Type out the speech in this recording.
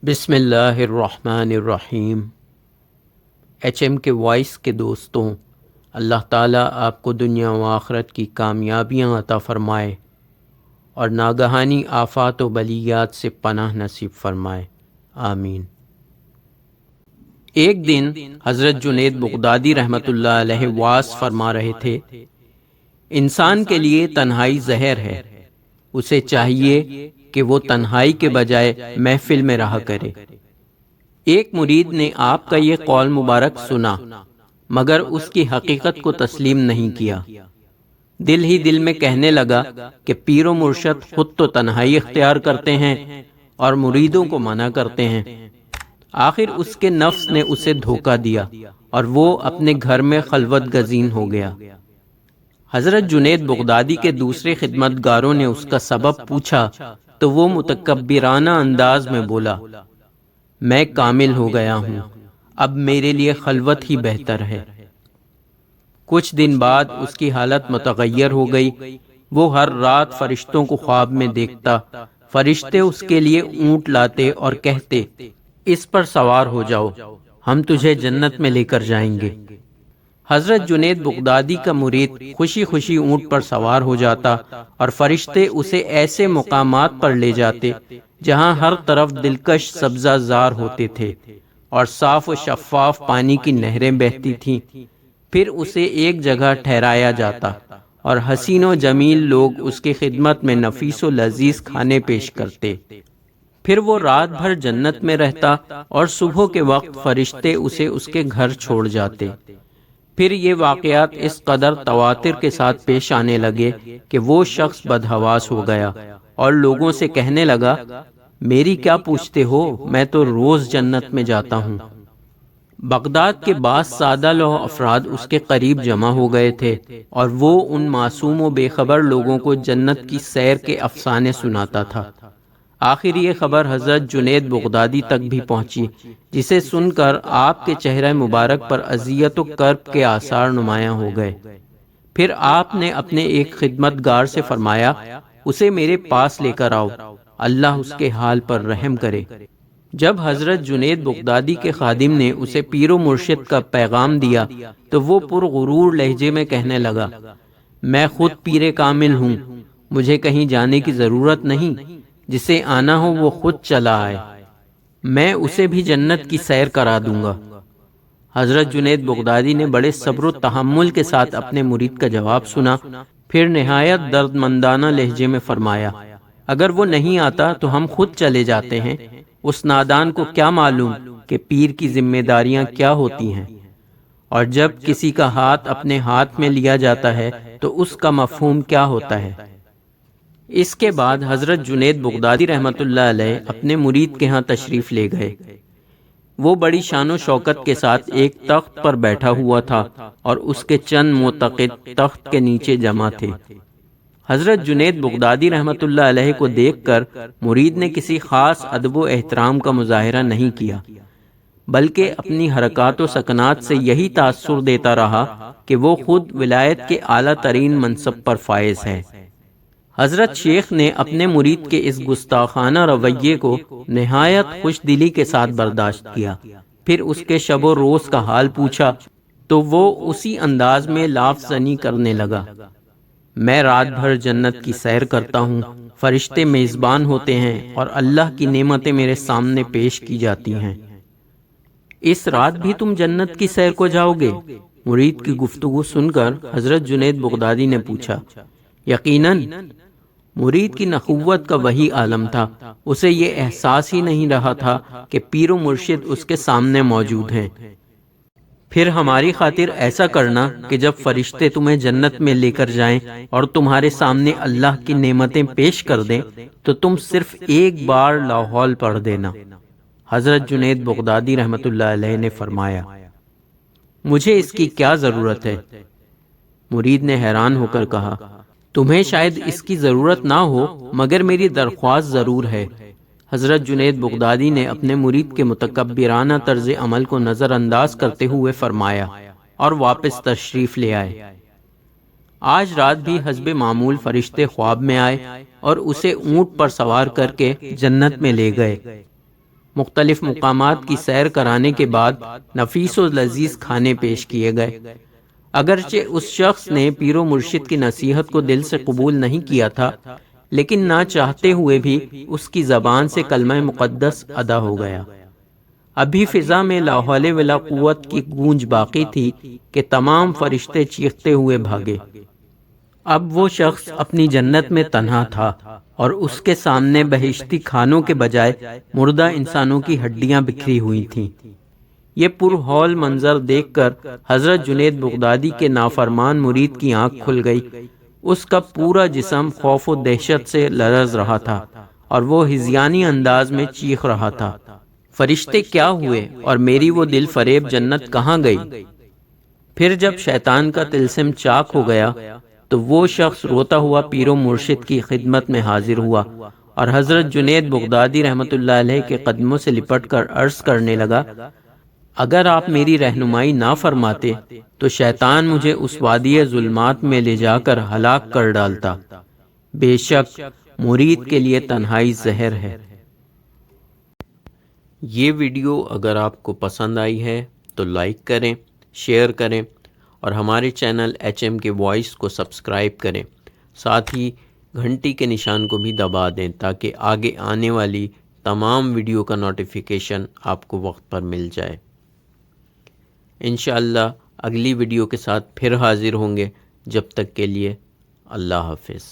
بسم اللہ الرحمن الرحیم۔ ایچ ایم کے وائس کے دوستوں، اللہ تعالیٰ آپ کو دنیا و آخرت کی کامیابیاں عطا فرمائے اور ناگہانی آفات و بلیات سے پناہ نصیب فرمائے، آمین۔ ایک دن حضرت جنید بغدادی رحمۃ اللہ علیہ وعظ فرما رہے تھے، انسان کے لیے تنہائی زہر ہے، اسے چاہیے کہ وہ تنہائی کے بجائے محفل میں رہا کرے۔ ایک مرید نے آپ کا یہ قول مبارک سنا مگر اس کی حقیقت کو تسلیم نہیں کیا۔ دل ہی دل میں کہنے لگا کہ پیر و مرشد خود تو تنہائی اختیار کرتے ہیں اور مریدوں کو منع کرتے ہیں۔ آخر اس کے نفس نے اسے دھوکہ دیا اور وہ اپنے گھر میں خلوت گزین ہو گیا۔ حضرت جنید بغدادی کے دوسرے خدمتگاروں نے اس کا سبب پوچھا تو وہ متکبرانہ انداز میں بولا، میں کامل ہو گیا ہوں، اب میرے لیے خلوت ہی بہتر ہے۔ کچھ دن بعد اس کی حالت متغیر ہو گئی، وہ ہر رات فرشتوں کو خواب میں دیکھتا، فرشتے اس کے لیے اونٹ لاتے اور کہتے، اس پر سوار ہو جاؤ، ہم تجھے جنت میں لے کر جائیں گے۔ حضرت جنید بغدادی کا مرید خوشی خوشی اونٹ پر سوار ہو جاتا اور فرشتے اسے ایسے مقامات پر لے جاتے جہاں ہر طرف دلکش سبزہ زار ہوتے تھے اور صاف و شفاف پانی کی نہریں بہتی تھیں۔ پھر اسے ایک جگہ ٹھہرایا جاتا اور حسین و جمیل لوگ اس کی خدمت میں نفیس و لذیذ کھانے پیش کرتے۔ پھر وہ رات بھر جنت میں رہتا اور صبح کے وقت فرشتے اسے اس کے گھر چھوڑ جاتے۔ پھر یہ واقعات اس قدر تواتر کے ساتھ پیش آنے لگے کہ وہ شخص بدحواس ہو گیا اور لوگوں سے کہنے لگا، میری کیا پوچھتے ہو، میں تو روز جنت میں جاتا ہوں۔ بغداد کے بعض سادہ لوح افراد اس کے قریب جمع ہو گئے تھے اور وہ ان معصوم و بے خبر لوگوں کو جنت کی سیر کے افسانے سناتا تھا۔ آخر یہ خبر حضرت جنید بغدادی تک بھی پہنچی، جسے سن کر آپ کے چہرہ مبارک پر اذیت و کرب کے آثار نمایاں ہو گئے۔ پھر آپ نے اپنے ایک خدمتگار سے فرمایا، اسے میرے پاس لے کر آؤ، اللہ اس کے حال پر رحم کرے۔ جب حضرت جنید بغدادی کے خادم نے اسے پیر و مرشد کا پیغام دیا تو وہ پرغرور لہجے میں کہنے لگا، میں خود پیر کامل ہوں، مجھے کہیں جانے کی ضرورت نہیں، جسے آنا ہو وہ خود چلا آئے، میں اسے بھی جنت کی سیر کرا دوں گا۔ حضرت جنید بغدادی نے بڑے صبر و تحمل کے ساتھ اپنے مرید کا جواب سنا، پھر نہایت درد مندانہ لہجے میں فرمایا، اگر وہ نہیں آتا تو ہم خود چلے جاتے ہیں، اس نادان کو کیا معلوم کہ پیر کی ذمہ داریاں کیا ہوتی ہیں، اور جب کسی کا ہاتھ اپنے ہاتھ میں لیا جاتا ہے تو اس کا مفہوم کیا ہوتا ہے۔ اس کے بعد حضرت جنید بغدادی رحمۃ اللہ علیہ اپنے مرید کے ہاں تشریف لے گئے۔ وہ بڑی شان و شوکت کے ساتھ ایک تخت پر بیٹھا ہوا تھا اور اس کے چند معتقد تخت کے نیچے جمع تھے۔ حضرت جنید بغدادی رحمۃ اللہ علیہ کو دیکھ کر مرید نے کسی خاص ادب و احترام کا مظاہرہ نہیں کیا، بلکہ اپنی حرکات و سکنات سے یہی تاثر دیتا رہا کہ وہ خود ولایت کے اعلیٰ ترین منصب پر فائز ہے۔ حضرت شیخ نے اپنے مرید کے اس گستاخانہ رویے کو نہایت خوش دلی کے ساتھ برداشت کیا۔ پھر اس کے شب و روز کا حال پوچھا تو وہ اسی انداز میں لاف زنی کرنے لگا، میں رات بھر جنت کی سیر کرتا ہوں، فرشتے میزبان ہوتے ہیں اور اللہ کی نعمتیں میرے سامنے پیش کی جاتی ہیں۔ اس رات بھی تم جنت کی سیر کو جاؤ گے؟ مرید کی گفتگو سن کر حضرت جنید بغدادی نے پوچھا، یقیناً۔ مرید کی نخوت کا وہی عالم تھا، اسے یہ احساس ہی نہیں رہا تھا کہ پیر و مرشد اس کے سامنے موجود ہیں۔ پھر ہماری خاطر ایسا کرنا کہ جب فرشتے تمہیں جنت میں لے کر جائیں اور تمہارے سامنے اللہ کی نعمتیں پیش کر دیں تو تم صرف ایک بار لاحول پڑھ دینا۔ حضرت جنید بغدادی رحمۃ اللہ علیہ نے فرمایا، مجھے اس کی کیا ضرورت ہے؟ مرید نے حیران ہو کر کہا، تمہیں شاید اس کی ضرورت نہ ہو مگر میری درخواست ضرور ہے۔ حضرت جنید بغدادی نے اپنے مرید کے متکبرانہ طرز عمل کو نظر انداز کرتے ہوئے فرمایا اور واپس تشریف لے آئے۔ آج رات بھی حسب معمول فرشتے خواب میں آئے اور اسے اونٹ پر سوار کر کے جنت میں لے گئے۔ مختلف مقامات کی سیر کرانے کے بعد نفیس و لذیذ کھانے پیش کیے گئے۔ اگرچہ اس شخص نے پیر و مرشد کی نصیحت کو دل سے قبول نہیں کیا تھا، لیکن نہ چاہتے ہوئے بھی اس کی زبان سے کلمہ مقدس ادا ہو گیا۔ ابھی فضا میں لا حول ولا قوت کی گونج باقی تھی کہ تمام فرشتے چیختے ہوئے بھاگے۔ اب وہ شخص اپنی جنت میں تنہا تھا اور اس کے سامنے بہشتی کھانوں کے بجائے مردہ انسانوں کی ہڈیاں بکھری ہوئی تھیں۔ یہ پرہول منظر دیکھ کر حضرت جنید بغدادی کے نافرمان مرید کی آنکھ کھل گئی۔ اس کا پورا جسم خوف و دہشت سے لرز رہا تھا اور وہ ہذیانی انداز میں چیخ رہا تھا، فرشتے کیا ہوئے اور میری وہ دل فریب جنت کہاں گئی؟ پھر جب شیطان کا طلسم چاک ہو گیا تو وہ شخص روتا ہوا پیر و مرشد کی خدمت میں حاضر ہوا اور حضرت جنید بغدادی رحمۃ اللہ علیہ کے قدموں سے لپٹ کر عرض کرنے لگا، اگر آپ میری رہنمائی نہ فرماتے تو شیطان مجھے اس وادی ظلمات میں لے جا کر ہلاک کر ڈالتا۔ بے شک مرید کے لیے تنہائی زہر ہے۔ یہ ویڈیو اگر آپ کو پسند آئی ہے تو لائک کریں، شیئر کریں اور ہمارے چینل HM کے وائس کو سبسکرائب کریں، ساتھ ہی گھنٹی کے نشان کو بھی دبا دیں تاکہ آگے آنے والی تمام ویڈیو کا نوٹیفیکیشن آپ کو وقت پر مل جائے۔ انشاءاللہ اگلی ویڈیو کے ساتھ پھر حاضر ہوں گے، جب تک کے لیے اللہ حافظ۔